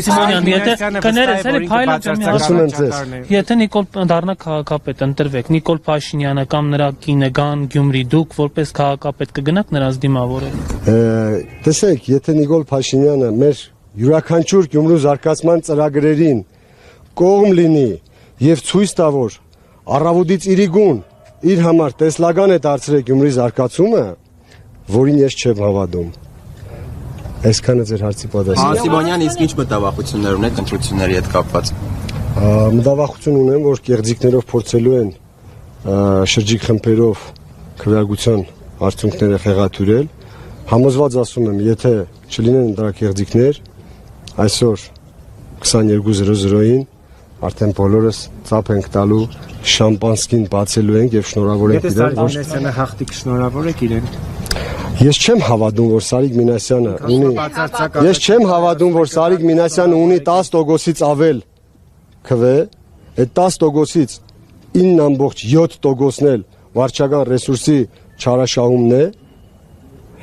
Սիմոնյան, եթե Նիկոլ դառնա քաղաքապետ, ընտրվեք, Նիկոլ Փաշինյանը կամ նրա կինը գան Գյումրի, դուք որպես քաղաքապետ կգնաք նրանց դիմավորել։ Տեսեք, եթե Նիկոլ Փաշինյանը մեր յուրաքանչյուր Գյումրու զարգացման ծրագրերին կողմ լինի եւ ցույց տա, որ առավոտից իրիգուն իր համար տեսլական է դարձրել Գյումրի զարգացումը, որին ես չեմ հավատում։ Այսքանը ձեր հարցի պատասխանը։ Սիմոնյան, իսկ ինչ մտավախություններ ունեք ընտրությունների հետ կապված։ Մտավախություն ունեմ, որ կեղծիքներով փորձելու են շրջիկ խմբերով քվեարկության արդյունքները խեղաթյուրել։ Համոզված ասում եմ, եթե չլինեն դրա կեղծիքներ, այսօր 22:00-ին արդեն բոլորս ծափ ենք տալու, շամպանսկին բացելու ենք եւ շնորհավոր ենք իրեն, որ Սարիկ հաղթիկ շնորհավոր եք իրեն։ Ես չեմ հավատում, որ Սարիկ Մինասյանը ունի։ Ես չեմ հավատում, որ Սարիկ Մինասյանը ունի 10%-ից ավել քվե, այդ 10%-ից 9.7%-ն էլ վարչական ռեսուրսի չարաշահումն է,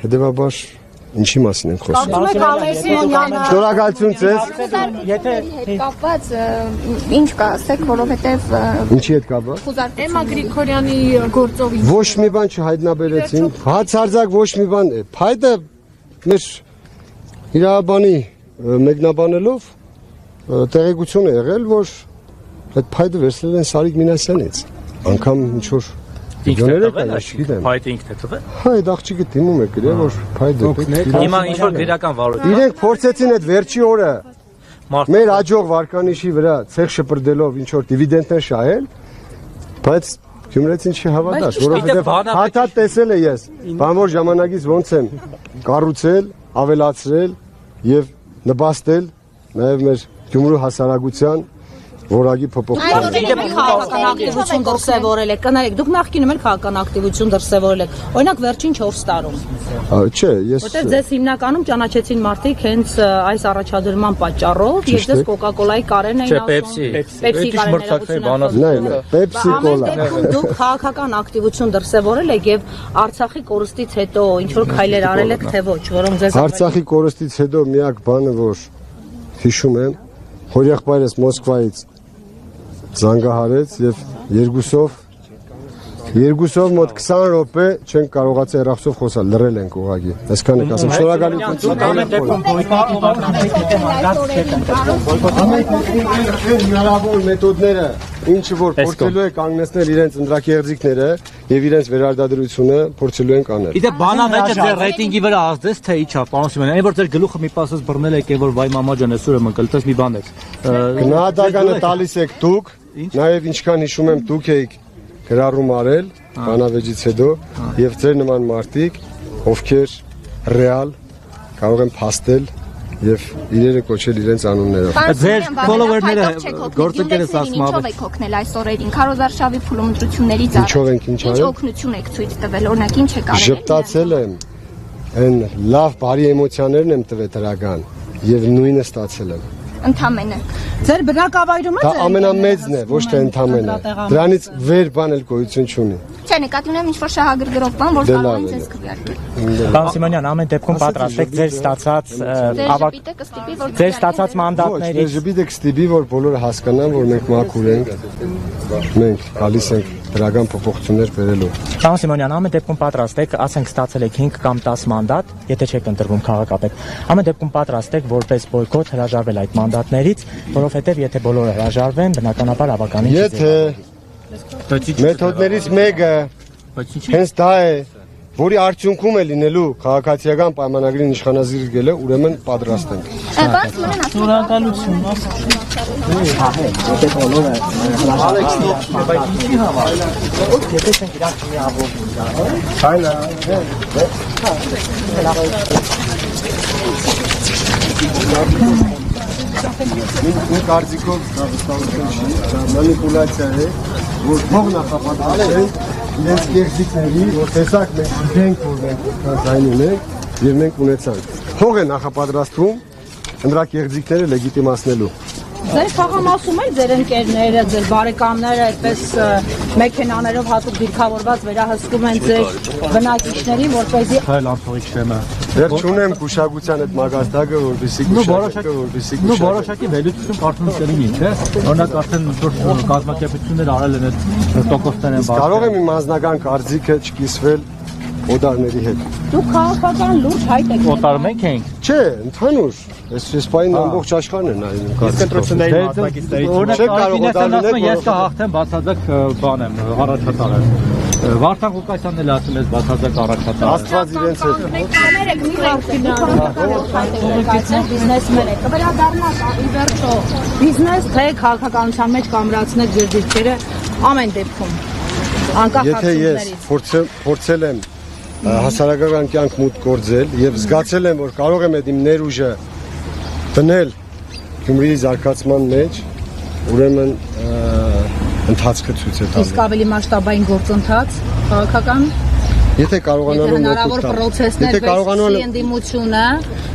հետևաբար ինչի մասին ենք խոսում։ Շնորհակալություն ձեզ։ Եթե կապված ինչ կասեք, որովհետև ինչի հետ կապված։ Էմմա Գրիգորյանի գործով ոչ մի բան չհայտնաբերեցին, հացարձակ ոչ մի բան։ Փայտը մեր իրավաբանի մեկնաբանելով տեղեկություն է եղել, որ այդ փայտը վերցրել են Սարիկ Մինասյանից։ Անկամ ինչ որ Ինքն է տվել, չգիտեմ։ Փայտը ինքն է տվել։ Հա, այդ աղջիկը դիմում է գրել, որ փայտը հիմա ինչ որ գրական վարույթ։ Իրենք փորձեցին այդ վերջի օրը մեր աջող վարկանիշի վրա ցեղ շպրդելով ինչ որ դիվիդենտներ շահել, բայց Գյումրեցին չի հավատաց, որովհետև հաթաթ տեսել է ես, բանվոր ժամանակից ոնց եմ կառուցել, ավելացրել եւ նպաստել նաեւ մեր Գյումրու հասարակության որակի փոփոխություն։ Քաղաքական ակտիվություն դրսևորել եք, կներեք, դուք նախկինում էլ քաղաքական ակտիվություն դրսևորել եք, օրինակ վերջին 4 տարում։ Չէ, ես Որտեղ ձեզ հիմնականում ճանաչեցին մարդիկ հենց այս առաջադրման պատճառով, եւ ձեզ Coca-Cola-ի կարեն էին ասում։ Pepsi կարեն։ Pepsi Cola։ Դուք քաղաքական ակտիվություն դրսևորել եք եւ Արցախի կորստից հետո ինչ որ քայլեր արել եք, թե ոչ, որոնք ձեզ Արցախի կորստից հետո միակ բանը, որ հիշում եմ, հորեղբայրս Մոսկվայից զանգահարեց եւ երկուսով մոտ 20 րոպե չենք կարողացել հեռախոսով խոսալ, լռել ենք ուղղակի։ Այսքան եք ասում, շնորհակալություն։ Հնարավոր մեթոդները, ինչը որ փորձելու է կանգնեցնել իրենց ընդրակեղծիքները եւ իրենց վերարտադրությունը փորձելու են կանել։ Իդե բանավեճը ձեր ռեյտինգի վրա ազդեց, թե իջավ, պարոն Սիմոնյան, այն որ ձեր գլուխը մի պասս բռնել եք, որ վայ մամա ջան, այսօր եմ ընկել, տես մի բան եք։ Գնահատականը տալիս եք դուք, նաեւ ինչքան հիշում եմ դուք եք գրառում արել բանավեճից հետո եւ ձեր նման մարդիկ, ովքեր ռեալ կարող են փաստել եւ իրերը կոչել իրենց անուններով։ Ձեր ֆոլոուերները գործընկերս ասում Ինչով եք օգնել այս օրերին Քարոզարշավի փուլումտրություններից առաջ։ Ինչով ենք ինչ արել։ Ինչ օգնություն եք ցույց տվել, օրինակ ինչ եք արել։ Ժպտացել եմ, այն լավ բարի էմոցիաներն եմ տվել դրական եւ նույնը ստացել եմ։ Ընդամենը։ Ձեր բնակավայրում է։ Դա ամենամեծն է, ոչ թե ընդամենը։ Դրանից վեր բան էլ գոյություն չունի։ Չէ, նկատի ունեմ ինչ որ շահագրգռով բան, որ կարող են ձեզ քվեարկել։ Պարոն Սիմոնյան, ամեն դեպքում պատրաստ եք ձեր ստացած մանդատներից։ Ձեր ժպիտը կստիպի, որ բոլորը հասկանան, որ մենք մաքուր ենք։ Մենք գալիս ենք դրական փոփոխություններ բերելու։ Պարոն Սիմոնյան, ամեն դեպքում պատրաստ եք, ասենք ստացել եք 5 կամ 10 մանդատ, եթե չեք ընտրվում քաղաքապետ։ Ամեն դեպքում պատրաստ եք որպես բոյկոտ հրաժարվել այդ մանդատներից, որովհետև եթե բոլորը հրաժարվեն, բնականաբար ավականին չի ձևավորվի։ Մեթոդներից մեկը հենց դա է, որի արդյունքում է լինելու քաղաքացիական պայմանագրին իշխանազիրկելը, ուրեմն պատրաստ ենք։ Շնորհակալություն, Իմ կարծիքով դա վստահություն չի, դա մանիպուլյացիա է, որ փող նախապատրաստեն իրենց կեղծիքների, որ տեսակ մենք գիտենք, որ մենք այն ունենք եւ մենք ունեցանք։ Փող է նախապատրաստվում ընդրակեղծիքները լեգիտիմացնելու։ Ձեր խաղամասում էլ ձեր ընկերները, ձեր բարեկամները այդպես մեքենաներով հատուկ դիրքավորված վերահսկում են ձեր բնակիչներին, որպեսզի Հայլ անցողիկ շեմը։ Դեռ չունեմ գուշակության այդ մագազդակը, որպեսզի Որոշակի վերլուծություն կարծում եմ չէ։ Օրինակ արդեն կազմակերպություններ արել են այդ տոկոսներ են կարող եմ իմ անձնական կարծիքը չկիսվել օտարների հետ։ դուք քաղաքական լուրջ հայտ եք։ Օտար մենք ենք։ Չէ, ընդհանուր։ Այս պայն ամբողջ աշխարհն է նայում իմ Ընտրությունների մասնակիցներից Օրինակ Արմինեն ես կհաղթեմ բացարձակ բան եմ առաջատար եմ։ Վարդան Ղուկասյանն էլ ասում է բացարձակ առաջատար։ Աստված իրենց հետ։ Մենք կներեք մի քաղաքական բիզնեսմեն եք։ Կվերադառնաք ի վերջո բիզնես թե քաղաքականության մեջ կամրացնեք ձեր դիրքերը ամեն դեպքում։ Անկախ Եթե ես փորձել եմ հասարակական կյանք մուտք գործել եւ զգացել եմ, որ կարող եմ այդ իմ ներուժը դնել Գյումրիի զարգացման մեջ, ուրեմն ընթացքը ցույց է տալու։ Իսկ ավելի մասշտաբային գործընթաց քաղաքական Եթե կարողանալու եմ հնարավոր պրոցեսներ վերցնի ընդդիմությունը,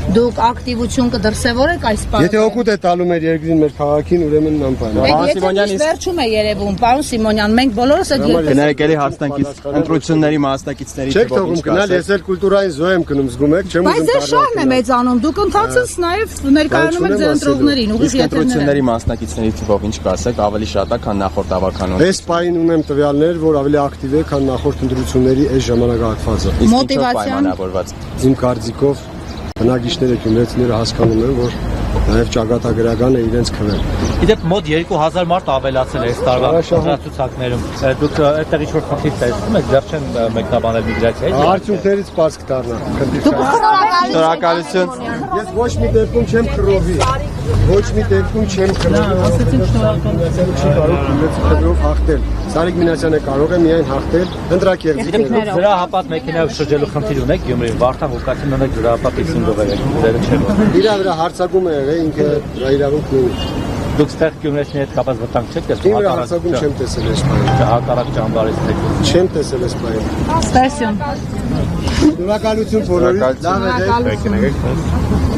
դուք ակտիվություն կդրսևորեք այս բանը։ Եթե օգուտ է տալու մեր երկրին, մեր քաղաքին, ուրեմն նամպան։ Եթե վերջում է երևում, պարոն Սիմոնյան, մենք բոլորս այդ Գնայք էլի հաստատից ընտրությունների մասնակիցների Չեք թողում գնալ, ես էլ կուլտուրային զոհ եմ գնում, զգում եք, չեմ Բայց ձեր շահն է մեծանում, դուք ընթացից նաև ներկայանում եք ձեր ընտրողներին, ուղիղ ընտրությունների մասնակիցների թվով ինչ կասեք, ավելի շատ է, քան նախորդ ավականոն։ Այս պահին ունեմ տվյալներ, որ ավելի ակտիվ է, քան նախորդ ընտրությունների այս ժամանակահատվածը։ Մոտիվացիան Իմ կարծիքով բնակիչները գյումրեցիները հասկանում են, որ նաև ճակատագրական է իրենց քվել։ Իդեպ մոտ 2000 մարդ ավելացել է այս տարվա ընտրացուցակներում։ Դուք այդտեղ ինչ-որ խնդիր տեսնում եք, դեռ չեն մեկնաբանել միգրացիայի։ Արդյունքներից պարզ կդառնա։ Շնորհակալություն։ Ես ոչ մի դեպքում չեմ խռովի։ Ոչ մի դեպքում չեմ խռովի։ Ասեցին շնորհակալություն։ Չի կարող գյումրեցիներով հաղթել։ Սարիկ Մինասյանը կարող է միայն հաղթել ընտրակերտիներով։ Զրահապատ մեքենայով շրջելու խնդիր ունեք Գյումրիում, Վարդան Ղուկասյանն ունեք զրահապատ 50 դոլար եք, ձերը չէ։ Իրա վրա հարցակում է եղել, ինքը դրա իրավունքն ունի։ Դուք ստեղ Գյումրեցիների հետ կապված վտանգ չեք տեսնում։ Իմ հարցակում չեմ տեսել այս բանը։ Հակառակ ճամբարից եք։ Չեմ տեսել այս բանը։ ստեսյուն։ Շնորհակալություն բոլորին։ Լավ եք։